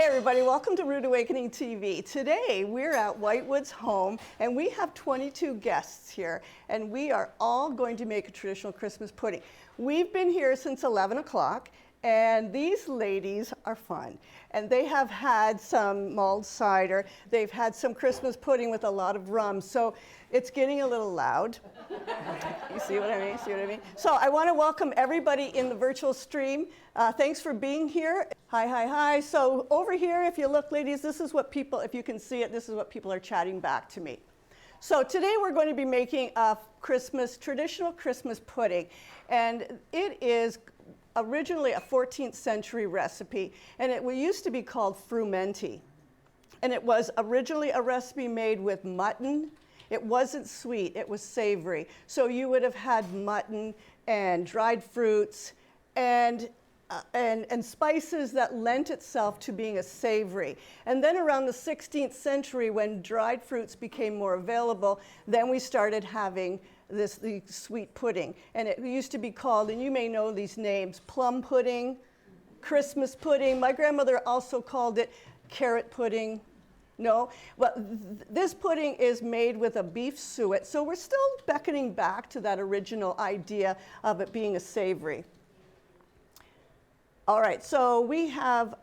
everybody, welcome to Rude Awakening TV. Today we're at Whitewood's home and we have 22 guests here and we are all going to make a traditional Christmas pudding. We've been here since 11 o'clock and these ladies are fun. And they have had some mulled cider, they've had some Christmas pudding with a lot of rum, so it's getting a little loud. You see what I mean? See what I mean? So I want to welcome everybody in the virtual stream. Thanks for being here. Hi, hi, hi. So over here, if you look, ladies, this is what people, if you can see it, this is what people are chatting back to me. So today we're going to be making a traditional Christmas pudding. And it is originally a 14th century recipe. And it used to be called frumenti. And it was originally a recipe made with mutton. It wasn't sweet, it was savory. So you would have had mutton and dried fruits and spices that lent itself to being a savory. And then around the 16th century, when dried fruits became more available, then we started having the sweet pudding. And it used to be called, and you may know these names, plum pudding, Christmas pudding. My grandmother also called it carrot pudding. No, well, this pudding is made with a beef suet, so we're still beckoning back to that original idea of it being a savory. All right, so we have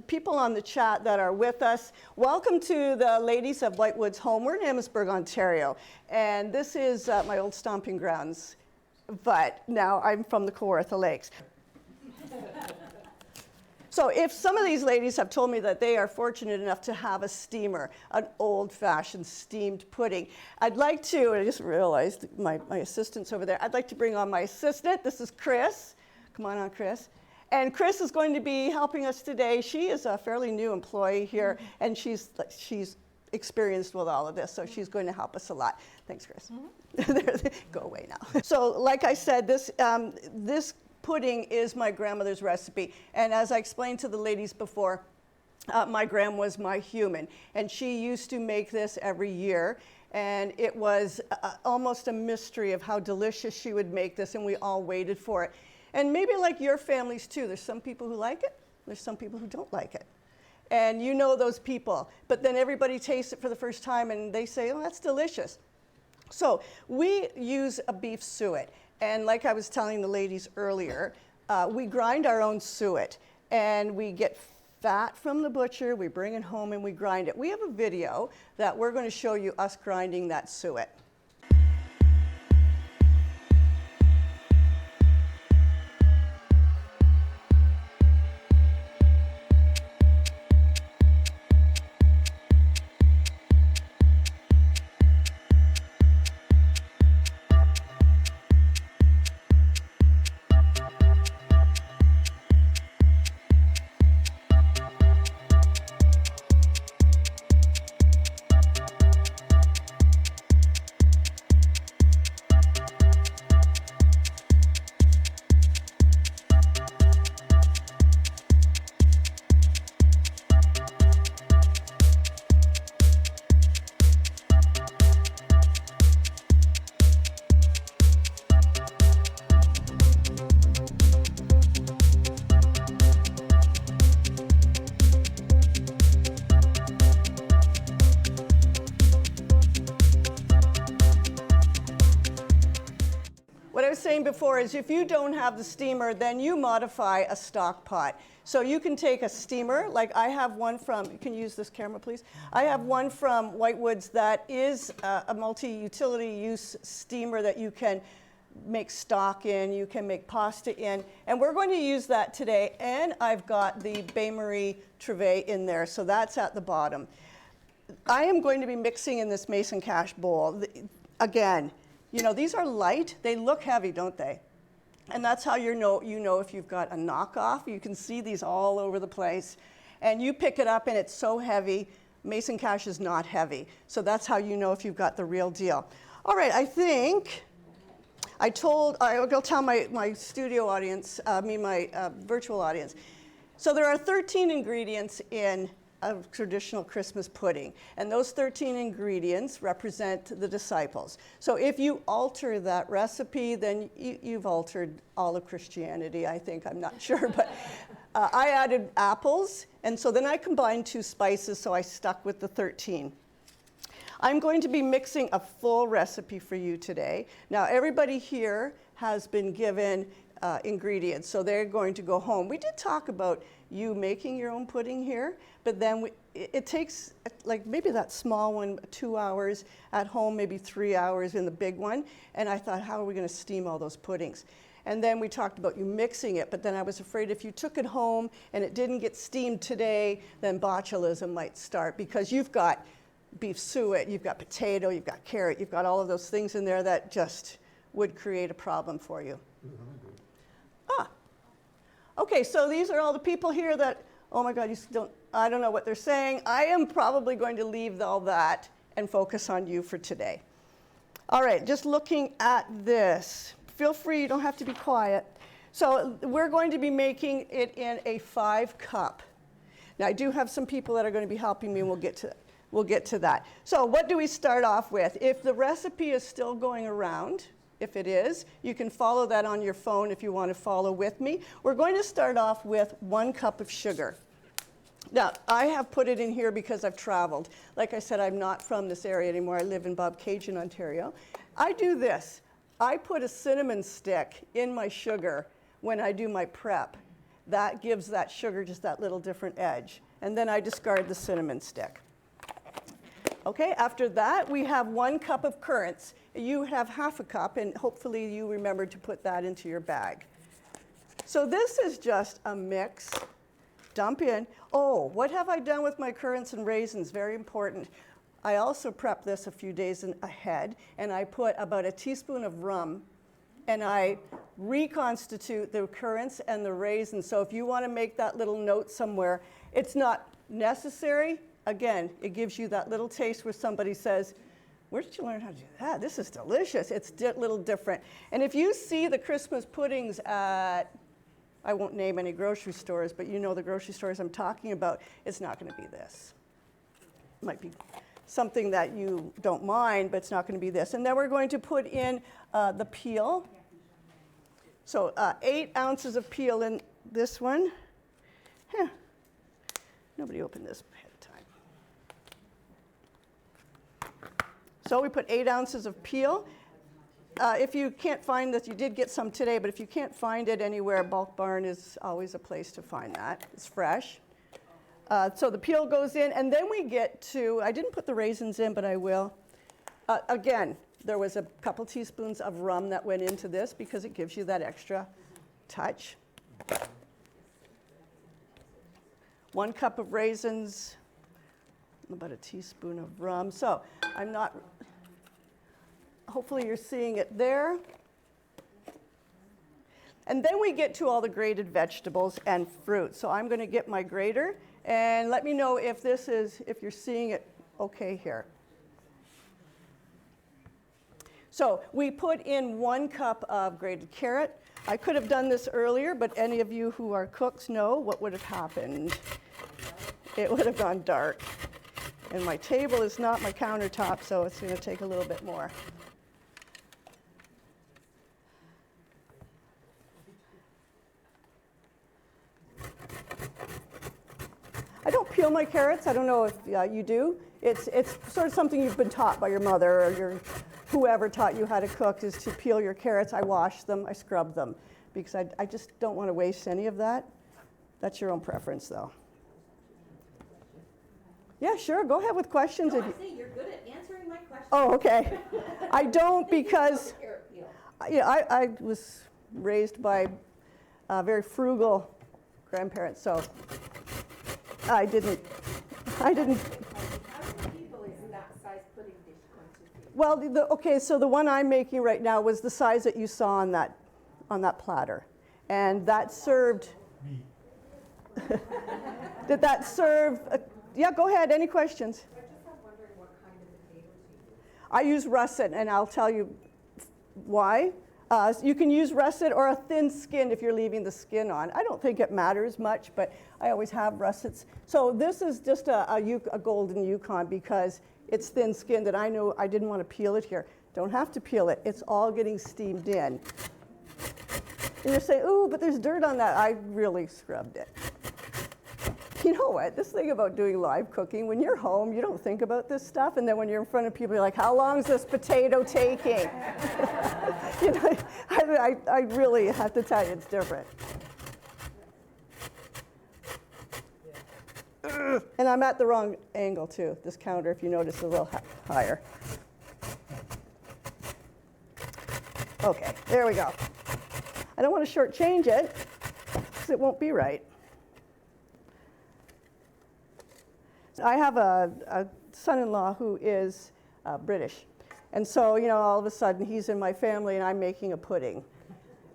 people on the chat that are with us. Welcome to the ladies of Whitewood's home. We're in Amherstburg, Ontario, and this is my old stomping grounds, but now I'm from the Kawartha Lakes. So if some of these ladies have told me that they are fortunate enough to have a steamer, an old-fashioned steamed pudding, I'd like to, I just realized my assistant's over there, I'd like to bring on my assistant. This is Chris. Come on, Chris. And Chris is going to be helping us today. She is a fairly new employee here, and she's experienced with all of this, so she's going to help us a lot. Thanks, Chris. Mm-hmm. Go away now. So like I said, this pudding is my grandmother's recipe. And as I explained to the ladies before, my grandma was my human. And she used to make this every year. And it was almost a mystery of how delicious she would make this. And we all waited for it. And maybe like your families too, there's some people who like it. There's some people who don't like it. And you know those people. But then everybody tastes it for the first time and they say, oh, that's delicious. So we use a beef suet. And like I was telling the ladies earlier, we grind our own suet. And we get fat from the butcher, we bring it home and we grind it. We have a video that we're going to show you us grinding that suet. Before is if you don't have the steamer, then you modify a stock pot. So you can take a steamer, like I have one from, you can use this camera please. I have one from Whitewood's that is a multi-utility use steamer that you can make stock in, you can make pasta in, and we're going to use that today. And I've got the bain-marie trivet in there, so that's at the bottom. I am going to be mixing in this mason cash bowl. Again, you know, these are light. They look heavy, don't they? And that's how you know if you've got a knockoff. You can see these all over the place. And you pick it up and it's so heavy. Mason cash is not heavy. So that's how you know if you've got the real deal. All right, I think I'll tell my studio audience, my virtual audience. So there are 13 ingredients in a traditional Christmas pudding. And those 13 ingredients represent the disciples. So if you alter that recipe, then you've altered all of Christianity, I think. I'm not sure. But I added apples And so then I combined 2 spices, so I stuck with the 13. I'm going to be mixing a full recipe for you today. Now, everybody here has been given ingredients, so they're going to go home. We did talk about you making your own pudding here, but then it takes, like maybe that small one, 2 hours at home, maybe 3 hours in the big one. And I thought, how are we going to steam all those puddings? And then we talked about you mixing it, but then I was afraid if you took it home and it didn't get steamed today, then botulism might start, because you've got beef suet, you've got potato, you've got carrot, you've got all of those things in there that just would create a problem for you. Okay, so these are all the people here that, oh my God, I don't know what they're saying. I am probably going to leave all that and focus on you for today. All right, just looking at this. Feel free, you don't have to be quiet. So we're going to be making it in a 5-cup. Now I do have some people that are going to be helping me, and we'll get to that. So what do we start off with? If the recipe is still going around, if it is, you can follow that on your phone if you want to follow with me. We're going to start off with 1 cup of sugar. Now, I have put it in here because I've traveled. Like I said, I'm not from this area anymore. I live in Bobcaygeon, Ontario. I do this. I put a cinnamon stick in my sugar when I do my prep. That gives that sugar just that little different edge. And then I discard the cinnamon stick. Okay, after that, we have 1 cup of currants. You have half a cup, and hopefully you remember to put that into your bag. So this is just a mix. Dump in. Oh, what have I done with my currants and raisins? Very important. I also prep this a few days ahead, and I put about a teaspoon of rum, and I reconstitute the currants and the raisins. So if you want to make that little note somewhere, it's not necessary. Again, it gives you that little taste where somebody says, where did you learn how to do that? This is delicious. It's a little different. And if you see the Christmas puddings at, I won't name any grocery stores, but you know the grocery stores I'm talking about, it's not going to be this. It might be something that you don't mind, but it's not going to be this. And then we're going to put in the peel. So 8 ounces of peel in this one. Nobody opened this ahead of time. So we put 8 ounces of peel. If you can't find this, you did get some today, but if you can't find it anywhere, Bulk Barn is always a place to find that. It's fresh. So the peel goes in, and then we get to, I didn't put the raisins in, but I will. Again, there was a couple teaspoons of rum that went into this because it gives you that extra touch. 1 cup of raisins, about a teaspoon of rum. So I'm not, hopefully you're seeing it there. And then we get to all the grated vegetables and fruit. So I'm going to get my grater, and let me know if if you're seeing it okay here. So we put in 1 cup of grated carrot. I could have done this earlier, but any of you who are cooks know what would have happened. It would have gone dark. And my table is not my countertop, so it's going to take a little bit more. I don't peel my carrots. I don't know if you do. It's sort of something you've been taught by your mother or whoever taught you how to cook, is to peel your carrots. I wash them, I scrub them, because I just don't want to waste any of that. That's your own preference, though. Yeah, sure, go ahead with questions. No, I say you're good at answering my questions. Oh, okay. I don't, because I was raised by very frugal grandparents, so I didn't. How many people is that size pudding dish going to feed? Well, okay, so the one I'm making right now was the size that you saw on that platter, and that served. Did that serve? Yeah, go ahead. Any questions? I just am wondering what kind of potatoes you use. I use russet, and I'll tell you why. You can use russet or a thin skin if you're leaving the skin on. I don't think it matters much, but I always have russets. So this is just a golden Yukon because it's thin skinned, and I know I didn't want to peel it here. Don't have to peel it. It's all getting steamed in. And you say, ooh, but there's dirt on that. I really scrubbed it. you know what, this thing about doing live cooking, when you're home, you don't think about this stuff, and then when you're in front of people, you're like, how long is this potato taking? You know, I really have to tell you, it's different. And I'm at the wrong angle too. This counter, if you notice, is a little higher. Okay, there we go. I don't want to shortchange it, because it won't be right. I have a son-in-law who is British. And so, you know, all of a sudden he's in my family and I'm making a pudding.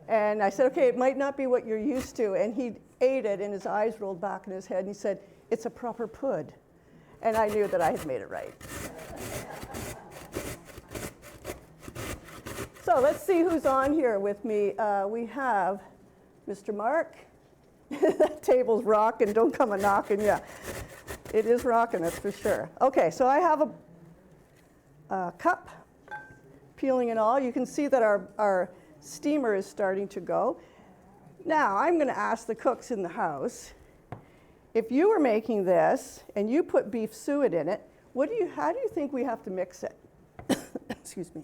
And I said, okay, it might not be what you're used to. And he ate it and his eyes rolled back in his head and he said, it's a proper pud. And I knew that I had made it right. So let's see who's on here with me. We have Mr. Mark. That table's rocking, don't come a-knocking, yeah. It is rocking, that's for sure. Okay, so I have a cup, peeling and all. You can see that our steamer is starting to go. Now, I'm going to ask the cooks in the house, if you were making this and you put beef suet in it, how do you think we have to mix it? Excuse me.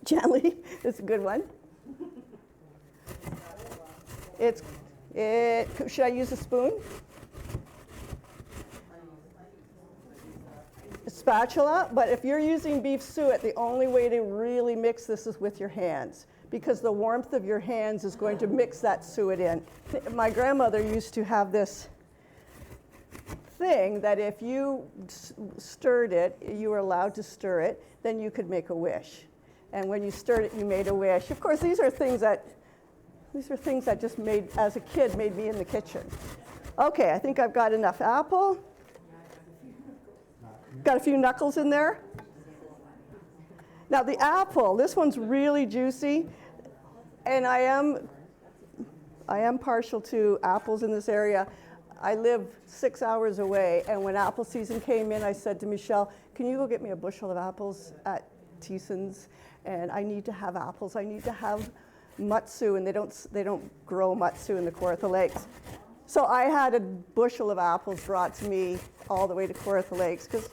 Gently. Gently, that's a good one. Should I use a spoon? A spatula, but if you're using beef suet, the only way to really mix this is with your hands, because the warmth of your hands is going to mix that suet in. My grandmother used to have this thing that if you stirred it, you were allowed to stir it, then you could make a wish. And when you stirred it, you made a wish. Of course, these are things that just made, as a kid, made me in the kitchen. Okay, I think I've got enough apple. Got a few knuckles in there. Now the apple, this one's really juicy, and I am partial to apples in this area. I live 6 hours away, and when apple season came in, I said to Michelle, can you go get me a bushel of apples at Thiesen's? And I need to have apples. I need to have mutsu, and they don't grow mutsu in the Kawartha Lakes. So I had a bushel of apples brought to me all the way to Kawartha Lakes, because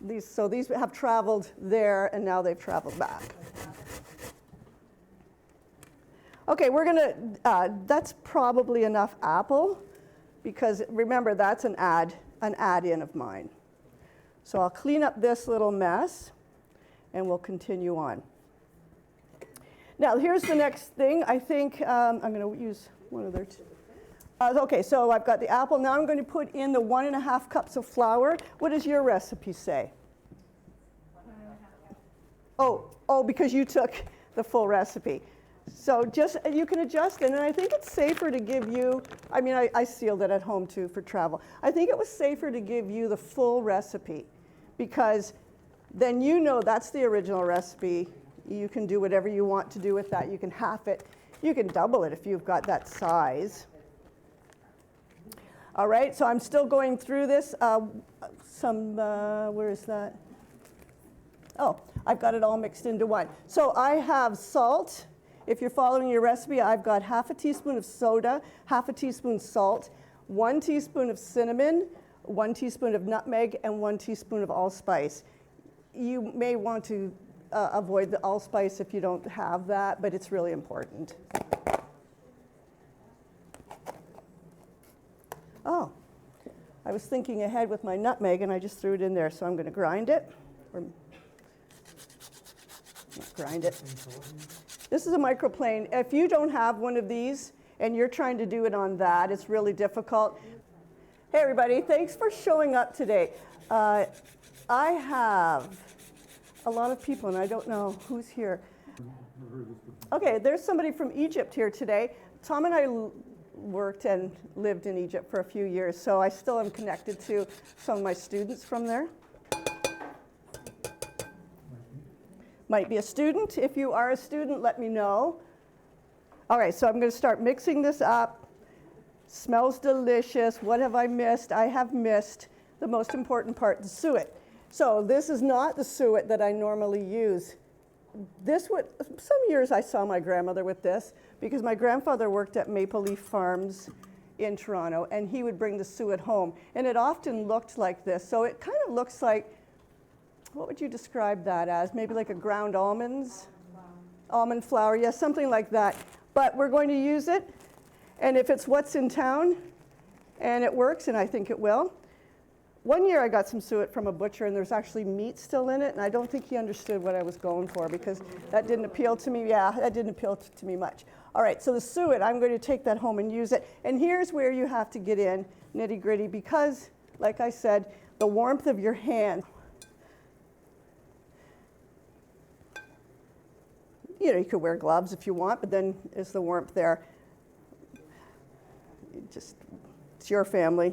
these have traveled there and now they've traveled back. Okay, that's probably enough apple, because remember, that's an add-in of mine. So I'll clean up this little mess and we'll continue on. Now here's the next thing. I think I'm going to use one of their two. Okay, so I've got the apple. Now I'm going to put in the 1.5 cups of flour. What does your recipe say? 1.5 cups. Oh, because you took the full recipe. So just, you can adjust it, and I think it's safer to give you, I mean, I sealed it at home too for travel. I think it was safer to give you the full recipe, because then you know that's the original recipe. You can do whatever you want to do with that. You can half it. You can double it if you've got that size. All right, so I'm still going through this. Where is that? Oh, I've got it all mixed into one. So I have salt. If you're following your recipe, I've got 1/2 teaspoon of soda, 1/2 teaspoon salt, 1 teaspoon of cinnamon, 1 teaspoon of nutmeg, and 1 teaspoon of allspice. You may want to avoid the allspice if you don't have that, but it's really important. Oh, I was thinking ahead with my nutmeg and I just threw it in there, so I'm going to grind it. Or not grind it. This is a microplane. If you don't have one of these and you're trying to do it on that, it's really difficult. Hey everybody, thanks for showing up today. I have a lot of people and I don't know who's here. Okay, there's somebody from Egypt here today. Tom and I worked and lived in Egypt for a few years, so I still am connected to some of my students from there. Might be a student. If you are a student, let me know. All right, so I'm going to start mixing this up. Smells delicious. What have I missed? I have missed the most important part, the suet. So this is not the suet that I normally use. Some years I saw my grandmother with this, because my grandfather worked at Maple Leaf Farms in Toronto, and he would bring the suet home. And it often looked like this. So it kind of looks like, what would you describe that as? Maybe like a ground almonds? Almond flour, yes, something like that. But we're going to use it, and if it's what's in town, and it works, and I think it will. One year I got some suet from a butcher, and there's actually meat still in it, and I don't think he understood what I was going for, because that didn't appeal to me. Yeah, that didn't appeal to me much. All right, so the suet, I'm going to take that home and use it. And here's where you have to get in, nitty gritty, because, like I said, the warmth of your hand. You know, you could wear gloves if you want, but then is the warmth there. It's your family.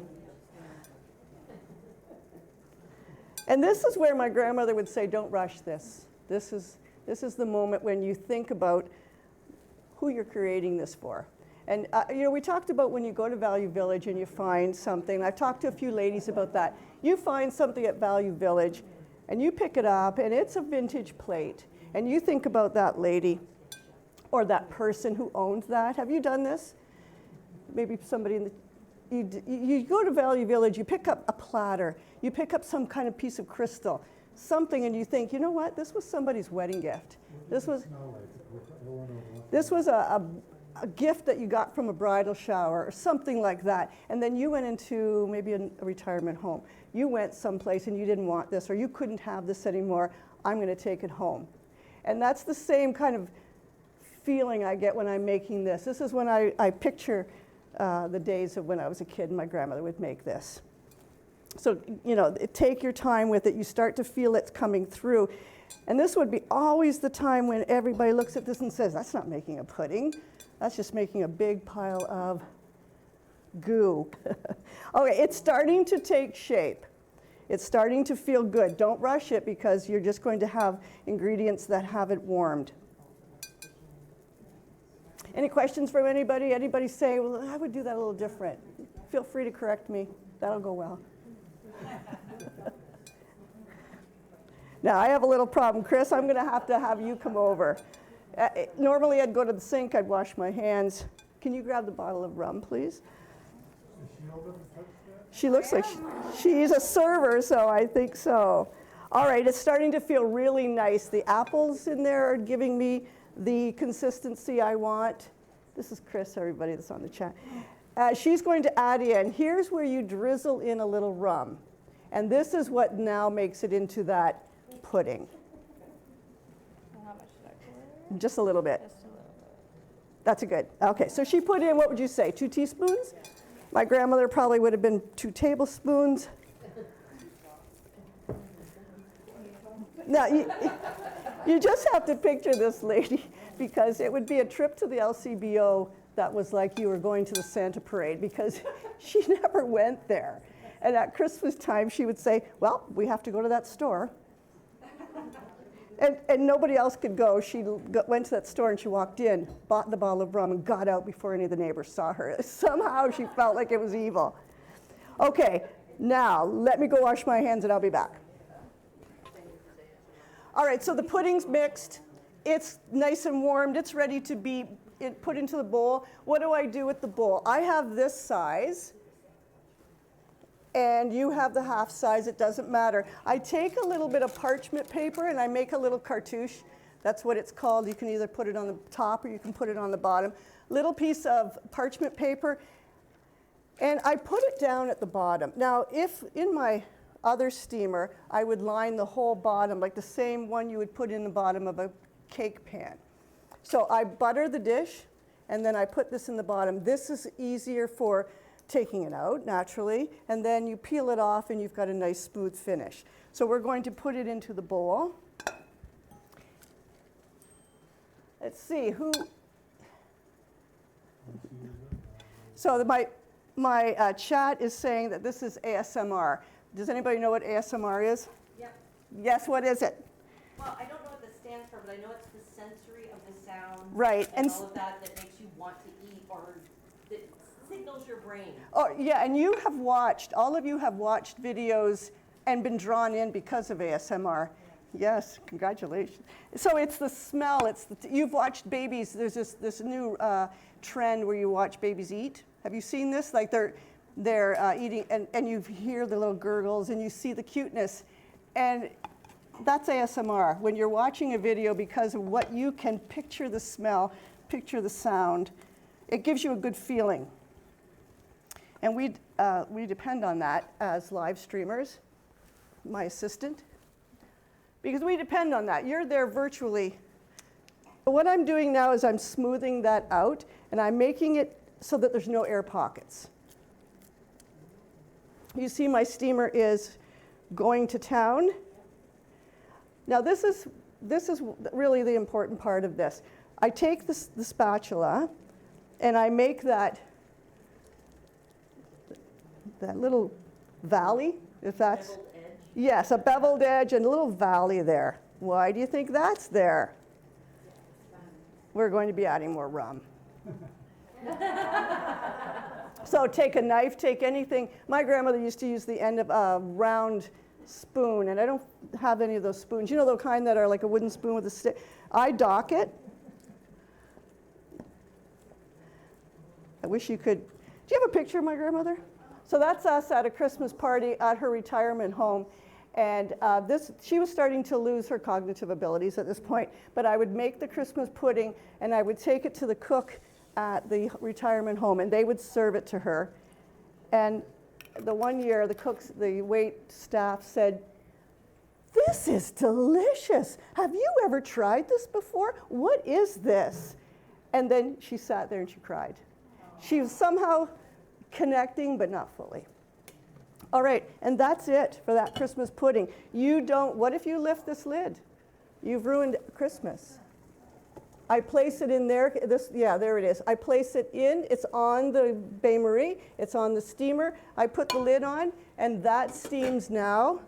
And this is where my grandmother would say, don't rush this. This is the moment when you think about who you're creating this for. And you know, we talked about when you go to Value Village and you find something. I've talked to a few ladies about that. You find something at Value Village and you pick it up and it's a vintage plate. And you think about that lady or that person who owns that. Have you done this? Maybe somebody in the, you go to Value Village, you pick up a platter, you pick up some kind of piece of crystal, something, and you think, you know what, this was somebody's wedding gift. This was a gift that you got from a bridal shower or something like that. And then you went into maybe a retirement home. You went someplace and you didn't want this, or you couldn't have this anymore. I'm going to take it home. And that's the same kind of feeling I get when I'm making this. This is when I picture the days of when I was a kid and my grandmother would make this. So, you know, take your time with it. You start to feel it's coming through. And this would be always the time when everybody looks at this and says, that's not making a pudding. That's just making a big pile of goo. Okay, it's starting to take shape. It's starting to feel good. Don't rush it because you're just going to have ingredients that haven't warmed. Any questions from anybody? Anybody say, well, I would do that a little different? Feel free to correct me. That'll go well. Now, I have a little problem. Chris, I'm going to have you come over. Normally, I'd go to the sink. I'd wash my hands. Can you grab the bottle of rum, please? She looks like she's a server, so I think so. All right, it's starting to feel really nice. The apples in there are giving me the consistency I want. This is Chris, everybody that's on the chat. She's going to add in, here's where you drizzle in a little rum. And this is what now makes it into that pudding. How much should I pour? Just a little bit. Just a little bit. That's a good. Okay, so she put in, what would you say, 2 teaspoons? My grandmother probably would have been 2 tablespoons. Now, you just have to picture this lady because it would be a trip to the LCBO that was like you were going to the Santa Parade because she never went there. And at Christmas time, she would say, well, we have to go to that store. And nobody else could go. She went to that store and she walked in, bought the bottle of rum, and got out before any of the neighbors saw her. Somehow she felt like it was evil. Okay, now let me go wash my hands and I'll be back. All right, so the pudding's mixed. It's nice and warmed. It's ready to be put into the bowl. What do I do with the bowl? I have this size. And you have the half size, it doesn't matter. I take a little bit of parchment paper and I make a little cartouche. That's what it's called. You can either put it on the top or you can put it on the bottom. Little piece of parchment paper, and I put it down at the bottom. Now, if in my other steamer, I would line the whole bottom, like the same one you would put in the bottom of a cake pan. So I butter the dish, and then I put this in the bottom. This is easier for taking it out naturally, and then you peel it off and you've got a nice smooth finish. So we're going to put it into the bowl. Let's see who. So my chat is saying that this is ASMR. Does anybody know what ASMR is? Yep. Yes, what is it? Well, I don't know what this stands for, but I know it's the sensory of the sound. Right. And all of that makes you want to eat or that signals your brain. Oh, yeah, and you have watched, all of you have watched videos and been drawn in because of ASMR. Yes, congratulations. So it's the smell, you've watched babies, there's this new trend where you watch babies eat. Have you seen this? Like they're eating, and you hear the little gurgles, and you see the cuteness. And that's ASMR. When you're watching a video, because of what you can picture the smell, picture the sound, it gives you a good feeling. And we depend on that as live streamers, my assistant, because we depend on that. You're there virtually. What I'm doing now is I'm smoothing that out, and I'm making it so that there's no air pockets. You see my steamer is going to town. Now this is really the important part of this. I take the spatula and I make that little valley, if that's... Beveled edge. Yes, a beveled edge and a little valley there. Why do you think that's there? We're going to be adding more rum. So take a knife, take anything. My grandmother used to use the end of a round spoon, and I don't have any of those spoons. You know the kind that are like a wooden spoon with a stick? I dock it. I wish you could. Do you have a picture of my grandmother? So that's us at a Christmas party at her retirement home. And she was starting to lose her cognitive abilities at this point, but I would make the Christmas pudding and I would take it to the cook at the retirement home and they would serve it to her. And the one year the wait staff said, "This is delicious. Have you ever tried this before? What is this?" And then she sat there and she cried. She was somehow connecting, but not fully. All right, and that's it for that Christmas pudding. What if you lift this lid? You've ruined Christmas. I place it in there, there it is. I place it in, it's on the bain-marie, it's on the steamer. I put the lid on, and that steams now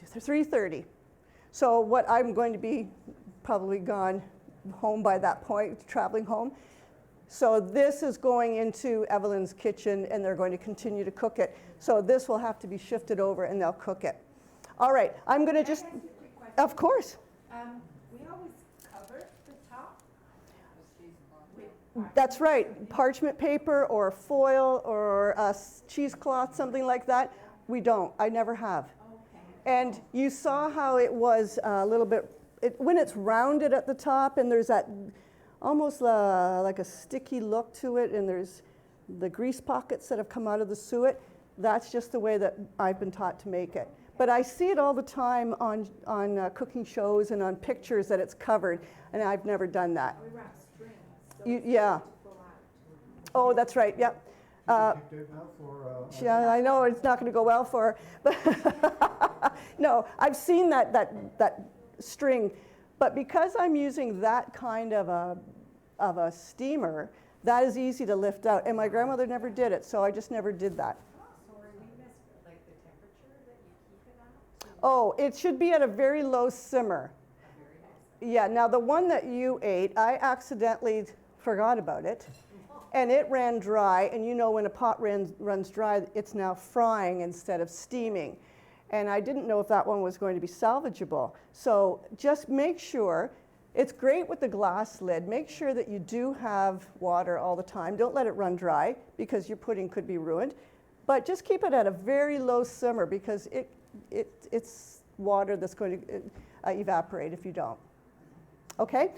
3:30. So what I'm going to be probably gone home by that point, traveling home. So this is going into Evelyn's kitchen, and they're going to continue to cook it. So this will have to be shifted over, and they'll cook it. All right, I'm going to just, Can I ask you a quick question? of course. We always cover the top with That's right, parchment paper or foil or a cheesecloth, something like that. We don't, I never have. Okay. And you saw how it was a little bit, when it's rounded at the top and there's that almost like a sticky look to it, and there's the grease pockets that have come out of the suet. That's just the way that I've been taught to make it. But I see it all the time on cooking shows and on pictures that it's covered, and I've never done that. We wrap strings. So Yeah. to pull out. Oh, that's right, yep. Yeah, I know it's not going to go well for her. But no, I've seen that string. But because I'm using that kind of a steamer, that is easy to lift out. And my grandmother never did it, so I just never did that. So are you like the temperature that you keep it at? Oh, it should be at a very low simmer. Yeah, now the one that you ate, I accidentally forgot about it. And it ran dry, and you know when a pot runs dry, it's now frying instead of steaming. And I didn't know if that one was going to be salvageable. So just make sure, it's great with the glass lid, make sure that you do have water all the time. Don't let it run dry, because your pudding could be ruined. But just keep it at a very low simmer, because it's water that's going to evaporate if you don't. Okay?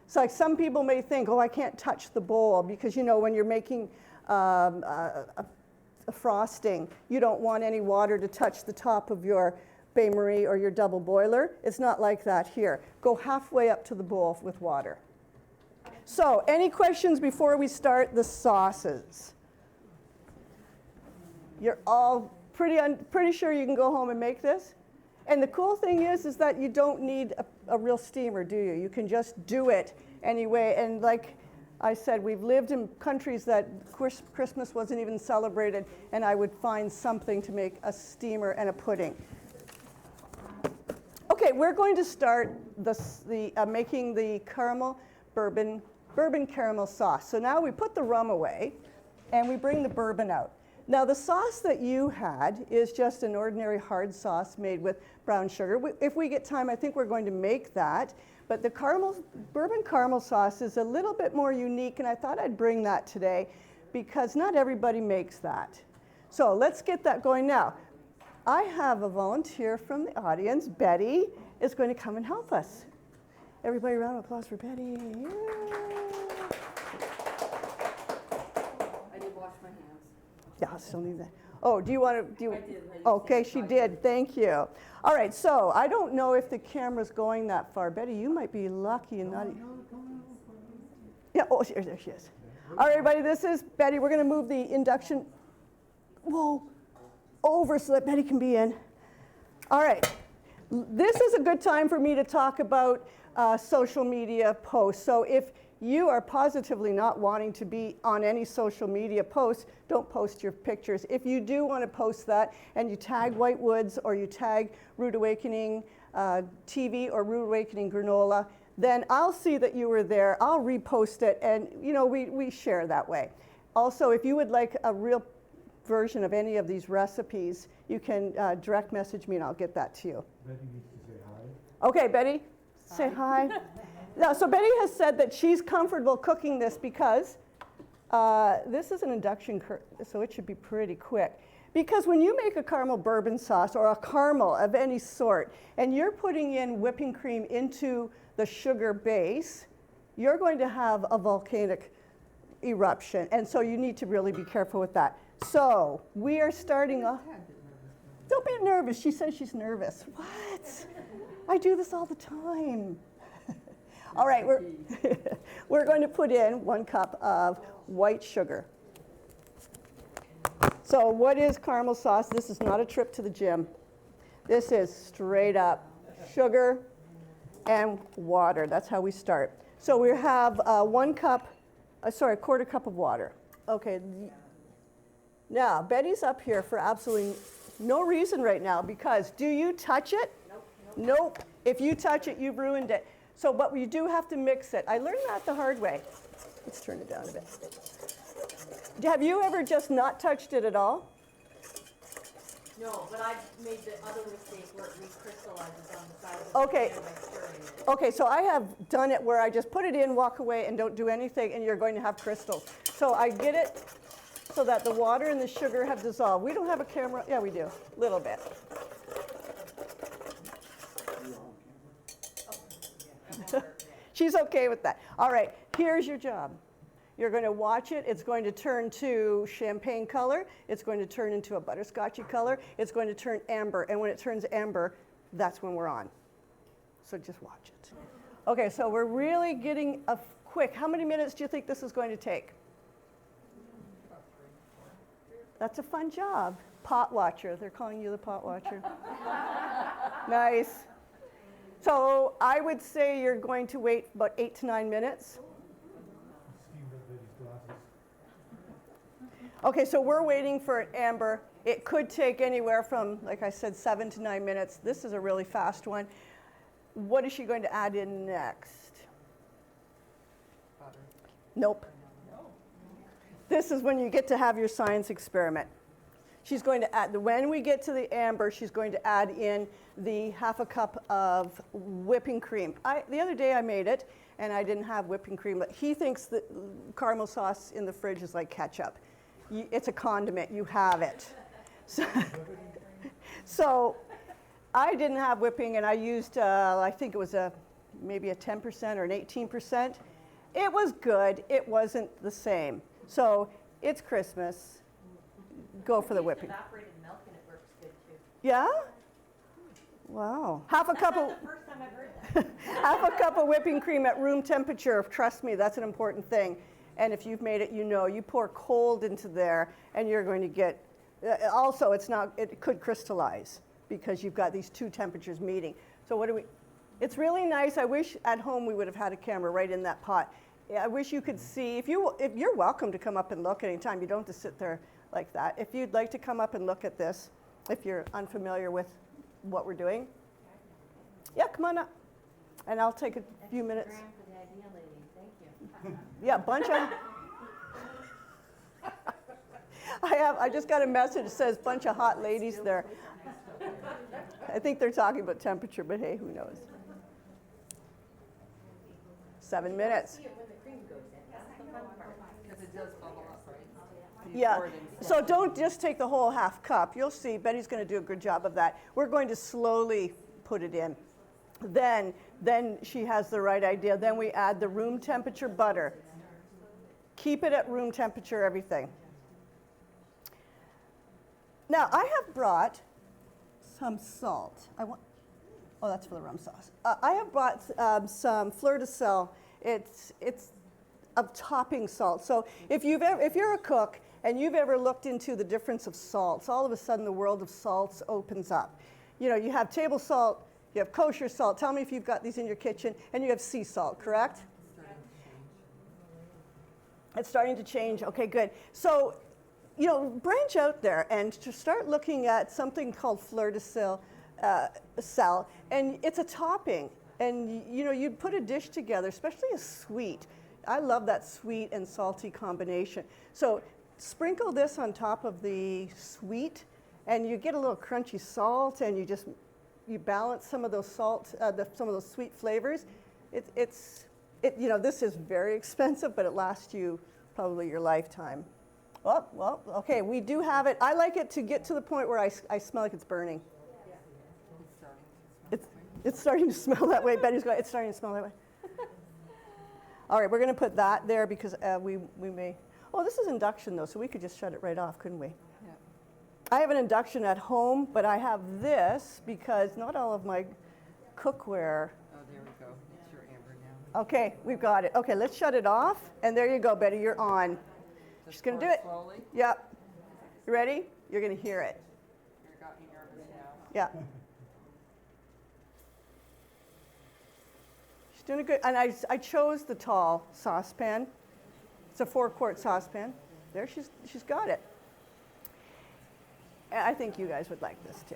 So like some people may think, oh, I can't touch the bowl, because you know when you're making a frosting, you don't want any water to touch the top of your bain-marie or your double boiler. It's not like that here. Go halfway up to the bowl with water. So any questions before we start the sauces? You're all pretty sure you can go home and make this? And the cool thing is that you don't need a real steamer, do you? You can just do it anyway. And like I said, we've lived in countries that Christmas wasn't even celebrated, and I would find something to make a steamer and a pudding. Okay, we're going to start making the bourbon caramel sauce. So now we put the rum away, and we bring the bourbon out. Now the sauce that you had is just an ordinary hard sauce made with brown sugar. If we get time, I think we're going to make that. But the bourbon caramel sauce is a little bit more unique, and I thought I'd bring that today. because not everybody makes that. So let's get that going now. I have a volunteer from the audience. Betty is going to come and help us. Everybody, round of applause for Betty. Yeah. I did wash my hands. Yeah, I still need that. Oh, do you want to? Do you, I did. okay, she did. Thank you. All right, so I don't know if the camera's going that far. Betty, you might be lucky and not. Yeah, oh, there she is. All right, everybody, this is Betty. We're going to move the induction, over so that Betty can be in. All right, this is a good time for me to talk about social media posts. So if you are positively not wanting to be on any social media posts, don't post your pictures. If you do want to post that and you tag Whitewoods or you tag Rude Awakening TV or Rude Awakening Granola, then I'll see that you were there. I'll repost it, and you know we share that way. Also, if you would like a real version of any of these recipes, you can direct message me and I'll get that to you. Betty needs to say hi. Okay, Betty, say hi. Now, so Betty has said that she's comfortable cooking this because this is an induction, so it should be pretty quick. Because when you make a caramel bourbon sauce or a caramel of any sort, and you're putting in whipping cream into the sugar base, you're going to have a volcanic eruption. And so you need to really be careful with that. So we are starting off. Don't be nervous. She says she's nervous. What? I do this all the time. All right, we're going to put in 1 cup of white sugar. So what is caramel sauce? This is not a trip to the gym. This is straight up sugar and water. That's how we start. So we have 1 cup, a quarter cup of water. Okay. Now, Betty's up here for absolutely no reason right now because do you touch it? Nope. If you touch it, you've ruined it. So, but you do have to mix it. I learned that the hard way. Let's turn it down a bit. Have you ever just not touched it at all? No, but I've made the other mistake where it recrystallizes on the side of Okay. the pan by stirring it. Okay, so I have done it where I just put it in, walk away, and don't do anything, and you're going to have crystals. So I get it so that the water and the sugar have dissolved. We don't have a camera. Yeah, we do. A little bit. She's okay with that. All right, here's your job. You're going to watch it. It's going to turn to champagne color. It's going to turn into a butterscotchy color. It's going to turn amber. And when it turns amber, that's when we're on. So just watch it. Okay, so we're really getting a quick. How many minutes do you think this is going to take? That's a fun job. Pot watcher. They're calling you the pot watcher. Nice. So I would say you're going to wait about 8 to 9 minutes. Okay, so we're waiting for an amber. It could take anywhere from, like I said, 7 to 9 minutes. This is a really fast one. What is she going to add in next? Butter. Nope. This is when you get to have your science experiment. She's going to add, when we get to the amber, she's going to add in the 1/2 cup of whipping cream. The other day I made it, and I didn't have whipping cream, but he thinks that caramel sauce in the fridge is like ketchup. It's a condiment, you have it. So I didn't have whipping, and I used, I think it was maybe a 10% or an 18%. It was good, it wasn't the same. So it's Christmas. Go for the whipping. Evaporated milk and it works good too. Yeah? Wow. 1/2 cup of That's the first time I've heard that. 1/2 cup of whipping cream at room temperature. Trust me, that's an important thing. And if you've made it, you know, you pour cold into there and you're going to get, also it could crystallize because you've got these 2 temperatures meeting. So what do we, it's really nice. I wish at home we would have had a camera right in that pot. I wish you could see, if you're welcome to come up and look anytime. You don't have to sit there like that. If you'd like to come up and look at this, if you're unfamiliar with what we're doing. Yeah, come on up. And I'll take a few minutes. Grand for the idea, ladies. Thank you. Yeah, bunch of. I just got a message that says bunch of hot ladies there. I think they're talking about temperature, but hey, who knows? 7 minutes. See it when the cream goes in. That's the fun part. Because it does bubble up, right? Yeah, pour it in so don't just take the whole half cup. You'll see, Betty's going to do a good job of that. We're going to slowly put it in. Then she has the right idea. Then we add the room temperature butter. Keep it at room temperature, everything. Now, I have brought some salt. Oh, that's for the rum sauce. I have brought some fleur de sel. It's a topping salt. So if you're a cook and you've ever looked into the difference of salts, all of a sudden the world of salts opens up. You know, you have table salt, you have kosher salt. Tell me if you've got these in your kitchen, and you have sea salt, correct? It's starting to change. Okay, good. So, you know, branch out there and to start looking at something called fleur de sel, and it's a topping. And you know, you'd put a dish together, especially a sweet. I love that sweet and salty combination. So sprinkle this on top of the sweet, and you get a little crunchy salt, and you balance some of those some of those sweet flavors. You know, this is very expensive, but it lasts you probably your lifetime. Oh, well, okay, we do have it. I like it to get to the point where I smell like it's burning. It's starting to smell that way. Betty's going, it's starting to smell that way. All right, we're going to put that there because we may. Oh, this is induction, though, so we could just shut it right off, couldn't we? Yeah. I have an induction at home, but I have this because not all of my cookware. Oh, there we go. It's your amber now. Okay, we've got it. Okay, let's shut it off. And there you go, Betty, you're on. She's going to do it. Slowly. Yep. You ready? You're going to hear it. You got me nervous now. Yeah. She's doing a good, and I chose the tall saucepan. It's a 4-quart saucepan. There, she's got it. And I think you guys would like this too.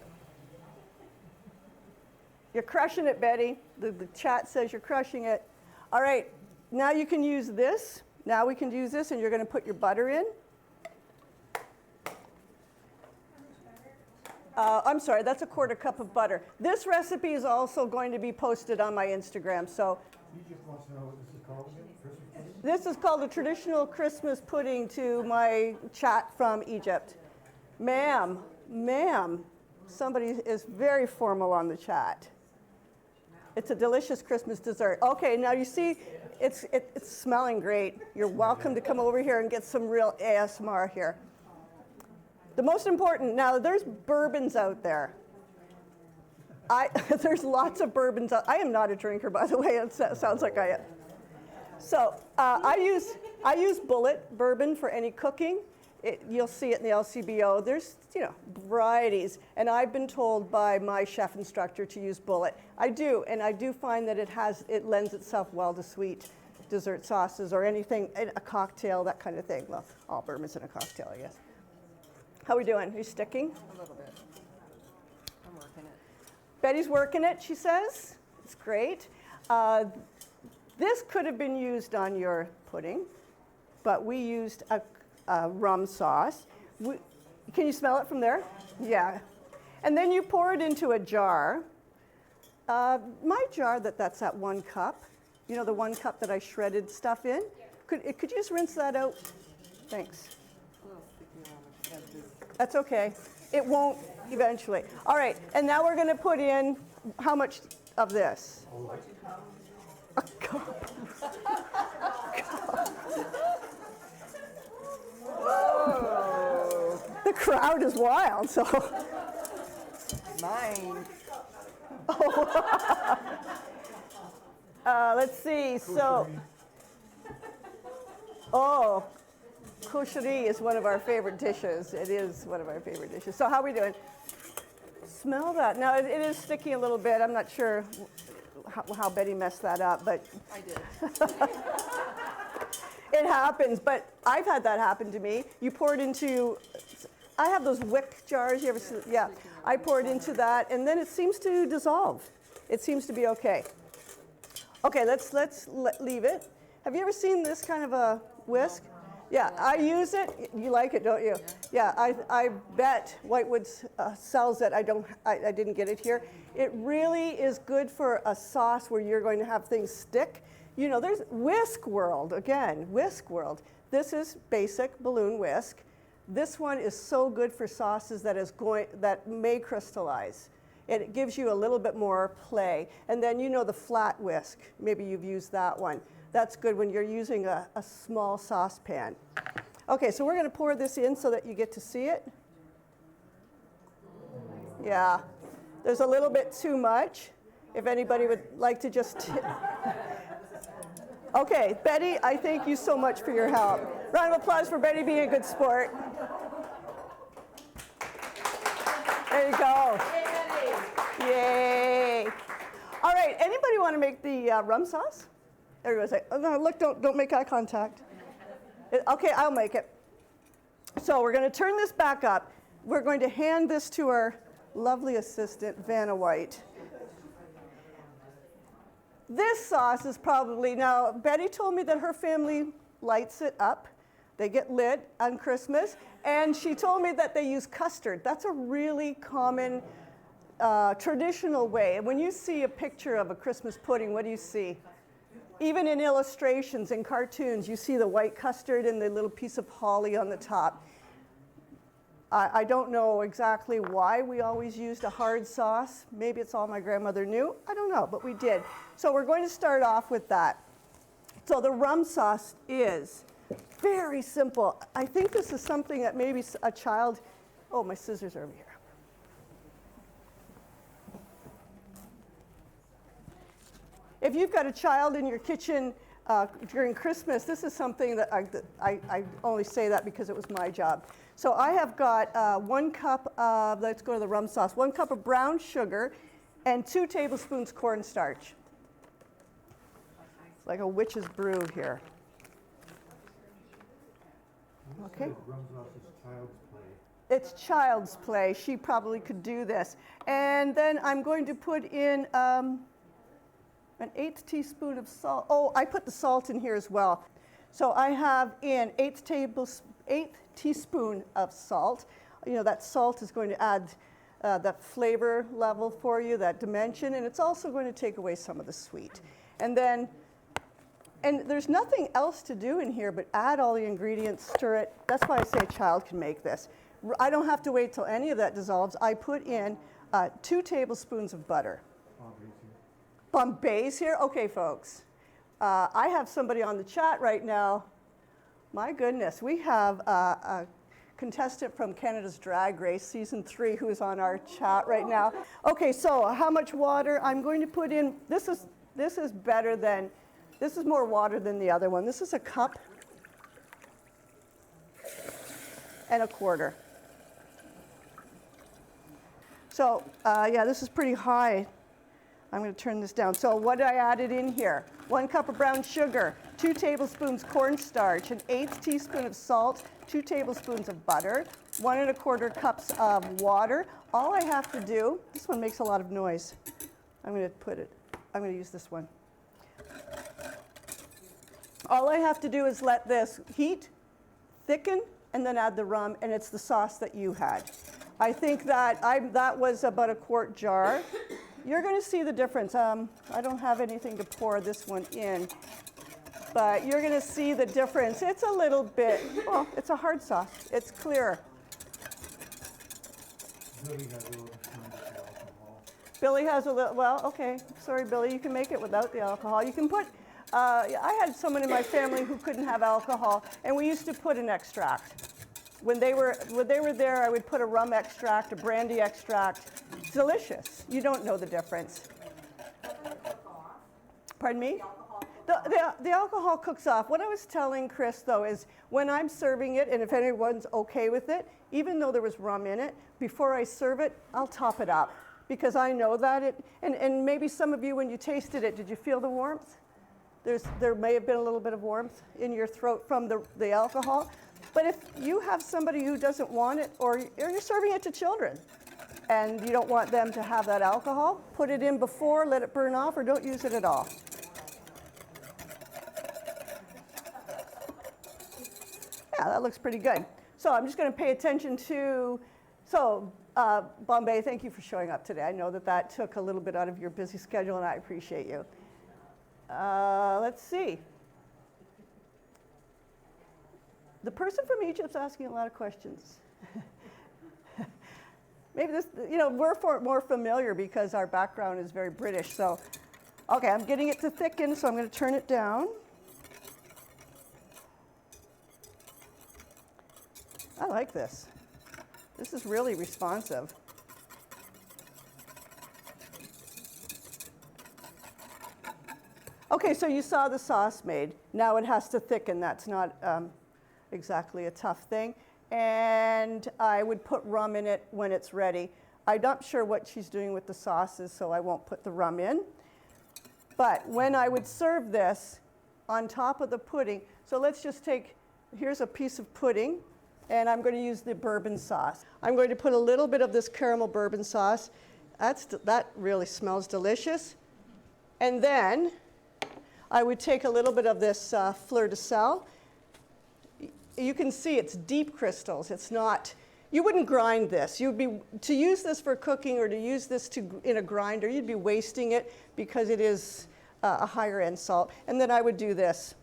You're crushing it, Betty. The chat says you're crushing it. All right, now you can use this. Now we can use this, and you're going to put your butter in. I'm sorry, that's a 1/4 cup of butter. This recipe is also going to be posted on my Instagram. So He just wants to know what this is called again? Christmas pudding? this is called a traditional Christmas pudding to my chat from Egypt. Ma'am, somebody is very formal on the chat. It's a delicious Christmas dessert. Okay, now you see, it's smelling great. You're welcome to come over here and get some real ASMR here. The most important, now there's bourbons out there. There's lots of bourbons out. I am not a drinker, by the way. It sounds like I am. So I use bullet bourbon for any cooking. You'll see it in the LCBO. There's, you know, varieties, and I've been told by my chef instructor to use bullet. I do, and I do find that it lends itself well to sweet dessert sauces or anything, a cocktail, that kind of thing. Well, all bourbon's in a cocktail, I guess. How we doing? Are you sticking? A little bit. I'm working it. Betty's working it, she says. It's great. This could have been used on your pudding, but we used a rum sauce. Can you smell it from there? Yeah. And then you pour it into a jar. My jar, that's at 1 cup. You know, the 1 cup that I shredded stuff in? Could you just rinse that out? Thanks. A little sticky around the edges. That's okay. It won't eventually. All right, and now we're going to put in how much of this? A cup. Whoa! The crowd is wild, so. Mine. Let's see, so. Oh, kosherie is one of our favorite dishes. It is one of our favorite dishes. So how are we doing? Smell that. Now, it is sticky a little bit. I'm not sure how Betty messed that up, but I did. it happens. But I've had that happen to me. You pour it into, I have those wick jars. You ever see? Yeah. I pour it into that, and then it seems to dissolve. It seems to be okay. Okay, let's leave it. Have you ever seen this kind of a whisk? Yeah, I use it. You like it, don't you? Yeah, I bet Whitewoods sells it. I didn't get it here. It really is good for a sauce where you're going to have things stick. You know, there's Whisk World, again, Whisk World. This is basic balloon whisk. This one is so good for sauces that may crystallize. It gives you a little bit more play. And then you know the flat whisk. Maybe you've used that one. That's good when you're using a small saucepan. Okay, so we're going to pour this in so that you get to see it. Yeah, there's a little bit too much. If anybody would like to just... Okay, Betty, I thank you so much for your help. Round of applause for Betty being a good sport. There you go. Yay. All right, anybody want to make the rum sauce? Everybody's like, oh, no, look, don't make eye contact. Okay, I'll make it. So we're going to turn this back up. We're going to hand this to our lovely assistant, Vanna White. This sauce is probably, now Betty told me that her family lights it up. They get lit on Christmas. And she told me that they use custard. That's a really common traditional way. And when you see a picture of a Christmas pudding, what do you see? Even in illustrations and cartoons, you see the white custard and the little piece of holly on the top. I don't know exactly why we always used a hard sauce. Maybe it's all my grandmother knew. I don't know, but we did. So we're going to start off with that. So the rum sauce is very simple. I think this is something that maybe a child, oh, my scissors are over here. If you've got a child in your kitchen during Christmas, this is something that I only say that because it was my job. So I have got 1 cup of, let's go to the rum sauce, 1 cup of brown sugar and 2 tablespoons cornstarch. It's like a witch's brew here. Okay. Rum sauce is child's play. It's child's play. She probably could do this. And then I'm going to put in an 1/8 teaspoon of salt. Oh, I put the salt in here as well. So I have in 1/8 teaspoon of salt. You know, that salt is going to add that flavor level for you, that dimension, and it's also going to take away some of the sweet. And then, and there's nothing else to do in here but add all the ingredients, stir it. That's why I say a child can make this. I don't have to wait till any of that dissolves. I put in 2 tablespoons of butter. Bombay's here? Okay, folks. I have somebody on the chat right now. My goodness, we have a contestant from Canada's Drag Race, Season 3, who is on our chat right now. Okay, so how much water? I'm going to put in, this is better than, this is more water than the other one. This is 1 cup and 1/4. So, yeah, this is pretty high. I'm going to turn this down. So what I added in here, 1 cup of brown sugar, 2 tablespoons cornstarch, 1/8 teaspoon of salt, 2 tablespoons of butter, 1 1/4 cups of water. All I have to do, this one makes a lot of noise. I'm going to use this one. All I have to do is let this heat, thicken, and then add the rum, and it's the sauce that you had. I think that that was about a quart jar. You're going to see the difference. I don't have anything to pour this one in, but you're going to see the difference. It's a little bit, well, it's a hard sauce. It's clear. Billy has a little too much alcohol. Billy has a little, well, okay. Sorry, Billy, you can make it without the alcohol. You can put, I had someone in my family who couldn't have alcohol, and we used to put an extract. When they were there, I would put a rum extract, a brandy extract. It's delicious. You don't know the difference. Pardon me? The alcohol cooks off. What I was telling Chris, though, is when I'm serving it, and if anyone's okay with it, even though there was rum in it, before I serve it, I'll top it up. Because I know that it, and maybe some of you, when you tasted it, did you feel the warmth? There may have been a little bit of warmth in your throat from the alcohol. But if you have somebody who doesn't want it, or you're serving it to children, and you don't want them to have that alcohol, put it in before, let it burn off, or don't use it at all. Yeah, that looks pretty good. So I'm just going to pay attention to, Bombay, thank you for showing up today. I know that took a little bit out of your busy schedule, and I appreciate you. Let's see. The person from Egypt's asking a lot of questions. Maybe this, we're more familiar because our background is very British. So, okay, I'm getting it to thicken, so I'm going to turn it down. I like this. This is really responsive. Okay, so you saw the sauce made. Now it has to thicken. That's not exactly a tough thing. And I would put rum in it when it's ready. I'm not sure what she's doing with the sauces, so I won't put the rum in. But when I would serve this on top of the pudding, so let's just take, here's a piece of pudding, and I'm going to use the bourbon sauce. I'm going to put a little bit of this caramel bourbon sauce. That really smells delicious. And then I would take a little bit of this fleur de sel. You can see it's deep crystals. It's not, you wouldn't grind this. To use this for cooking or to use this in a grinder, you'd be wasting it because it is a higher end salt. And then I would do this.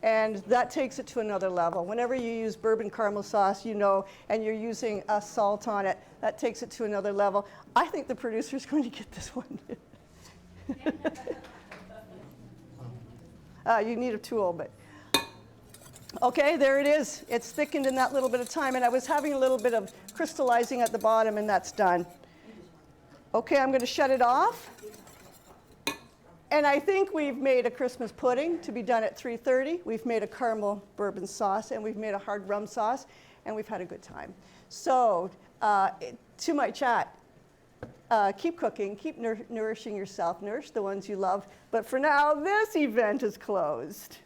And that takes it to another level. Whenever you use bourbon caramel sauce, and you're using a salt on it, that takes it to another level. I think the producer's going to get this one. You need a tool, but. Okay, there it is. It's thickened in that little bit of time, and I was having a little bit of crystallizing at the bottom, and that's done. Okay, I'm going to shut it off. And I think we've made a Christmas pudding to be done at 3:30. We've made a caramel bourbon sauce, and we've made a hard rum sauce, and we've had a good time. So, to my chat, keep cooking, keep nourishing yourself, nourish the ones you love. But for now, this event is closed.